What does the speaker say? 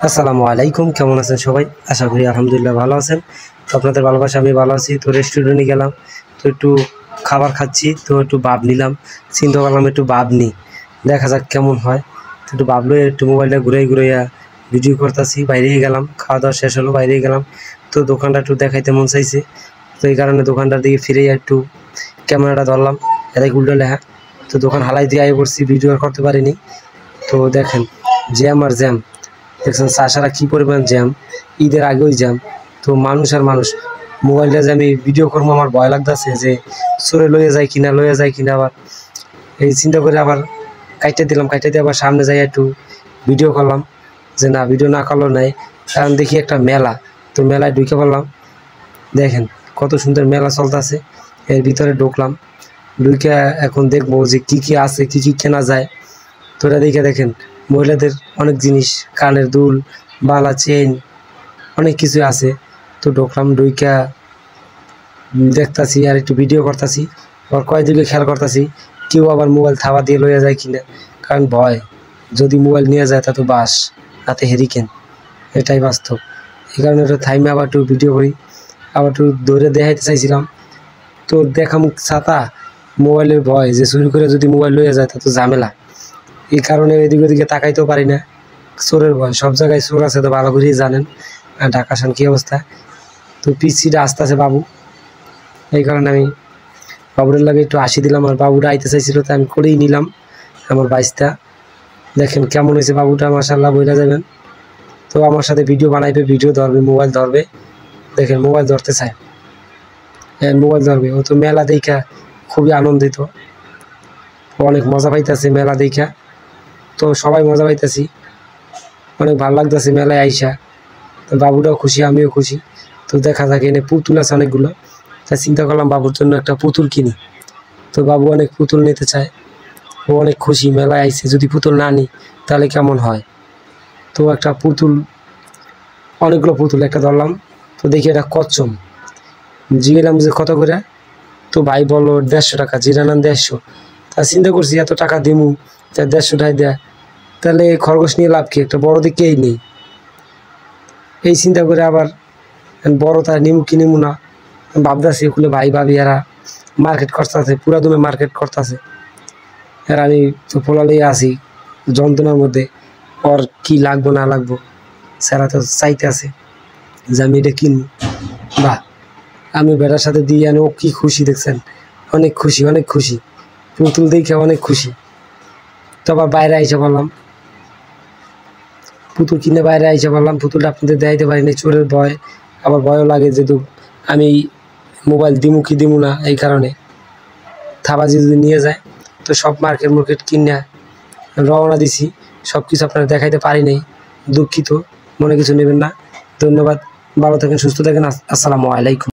আসসালামু আলাইকুম, কেমন আছেন সবাই? আশা করি আলহামদুলিল্লাহ ভালো আছেন। তো আপনাদের ভালোবাসা আমি ভালো আছি। তো রেস্টুরেন্টে গেলাম, তো একটু খাবার খাচ্ছি, তো একটু ভাব নিলাম। চিন্তা করলাম একটু ভাব নিই, দেখা যাক কেমন হয়। তো একটু ভাবলো, একটু মোবাইলটা ঘুরাইয়া ভিডিও করতেছি। বাইরেই গেলাম, খাওয়া দাওয়া শেষ হলো, বাইরেই গেলাম। তো দোকানটা একটু দেখাইতে মন চাইছে, তো এই কারণে দোকানটার দিকে ফিরে একটু ক্যামেরাটা ধরলাম। এটাই উল্টো লেখা। তো দোকান হালাই দিয়ে আয় পড়ছি, ভিডিও আর করতে পারিনি। তো দেখেন, জ্যাম আর জ্যাম, দেখছেন চাষারা কী পরিমাণ জ্যাম, ঈদের আগেই জ্যাম। তো মানুষ আর মানুষ, মোবাইলটা যে আমি ভিডিও করবো আমার ভয় লাগতেছে যে সরে লইয়া যায় কিনা। আবার এই চিন্তা করে আবার কাইটে দিলাম, কাইটে দিয়ে আবার সামনে যাই একটু ভিডিও করলাম, যে না ভিডিও না করলেও নাই। কারণ দেখি একটা মেলা, তো মেলায় ঢুকে পড়লাম। দেখেন কত সুন্দর মেলা চলতেছে, এর ভিতরে ঢুকলাম। ঢুকে এখন দেখবো যে কী আছে, কী কেনা যায়। তো এটা দেখে দেখেন মহিলাদের অনেক জিনিস, কানের দুল, বালা, চেইন, অনেক কিছু আছে। তো ঢুকলাম, ঢুইকা দেখতাছি আর একটু ভিডিও করতেছি। আবার কয়েকদিকে খেয়াল করতেছি কেউ আবার মোবাইল থাবা দিয়ে লইয়া যায় কিনা, কারণ ভয়, যদি মোবাইল নিয়ে যায় তা তো বাস, হাতে হেরিকেন, এটাই বাস্তব। এই কারণে একটু থাইমে আবার একটু ভিডিও করি। আবার একটু দৌড়ে দেখাইতে চাইছিলাম, তো দেখাম ছাতা, মোবাইলের ভয় যে চুরি করে যদি মোবাইল লইয়া যায় তা তো ঝামেলা। এই কারণে এদিকে ওদিকে তাকাইতেও পারি না, চোরের ভয়। সব জায়গায় চোর আছে, তো ভালো করেই জানেন ঢাকা শান কী অবস্থা। তো পিছিটা আসতেছে বাবু, এই কারণে আমি বাবুরের লাগে একটু হাসি দিলাম। আর বাবুরা আইতে চাইছিল, তো আমি করেই নিলাম আমার বাইসটা। দেখেন কেমন হয়েছে বাবুটা, মাশাআল্লাহ বইলা যাবেন। তো আমার সাথে ভিডিও বানাইবে, ভিডিও ধরবে, মোবাইল ধরবে। দেখেন মোবাইল ধরতে চায়, হ্যাঁ মোবাইল ধরবে। ও তো মেলা দেখা খুবই আনন্দিত, অনেক মজা পাইতেছে মেলা দেখা। তো সবাই মজা পাইতেছি, অনেক ভালো লাগতেছে মেলায় আইসা। তো বাবুটাও খুশি, আমিও খুশি। তো দেখা যাক, এনে পুতুল আছে অনেকগুলো, তাই চিন্তা করলাম বাবুর জন্য একটা পুতুল কিনি। তো বাবু অনেক পুতুল নিতে চায়, ও অনেক খুশি মেলায় আইসে। যদি পুতুল না নিই তাহলে কেমন হয়। তো একটা পুতুল, অনেকগুলো পুতুল একটা ধরলাম। তো দেখি এটা কচ্ছম, জিগেলাম যে কত করে। তো ভাই বললো 150 টাকা, জিরানান 150। তা চিন্তা করছি এত টাকা দিমু, তা 150 টাকা দেয়া, তাহলে খরগোশ নিয়ে লাভ কি, একটা বড় দিকেই নেই। এই চিন্তা করে আবার বড় তার নিমু কি নিমু না ভাবতেছি। খুলে ভাই ভাবি এরা মার্কেট করতেছে, পুরা দমে মার্কেট করতেছে। আর আমি তো পোলালেই আছি যন্ত্রণার মধ্যে, ওর কি লাগবো না লাগবো, স্যারা তো চাইতে আছে যে আমি এটা কিনবো। বাহ, আমি বেটার সাথে দিয়ে আনি, ও কি খুশি দেখছেন, অনেক খুশি, অনেক খুশি, পুতুল দেখে অনেক খুশি। তো আবার বাইরে আইসা বললাম, পুতুল কিনে বাইরে আইসা বললাম পুতুলটা আপনাদের দেখাইতে পারিনি, চোরের ভয়। আবার ভয়ও লাগে যেহেতু আমি মোবাইল দিমু কি দিমু না, এই কারণে থাবাজি যদি নিয়ে যায়। তো সব মার্কেট কিনে রওনা দিছি। সব কিছু আপনারা দেখাইতে পারি নাই, দুঃখিত, মনে কিছু নেবেন না। ধন্যবাদ, ভালো থাকেন, সুস্থ থাকেন। আসসালামু আলাইকুম।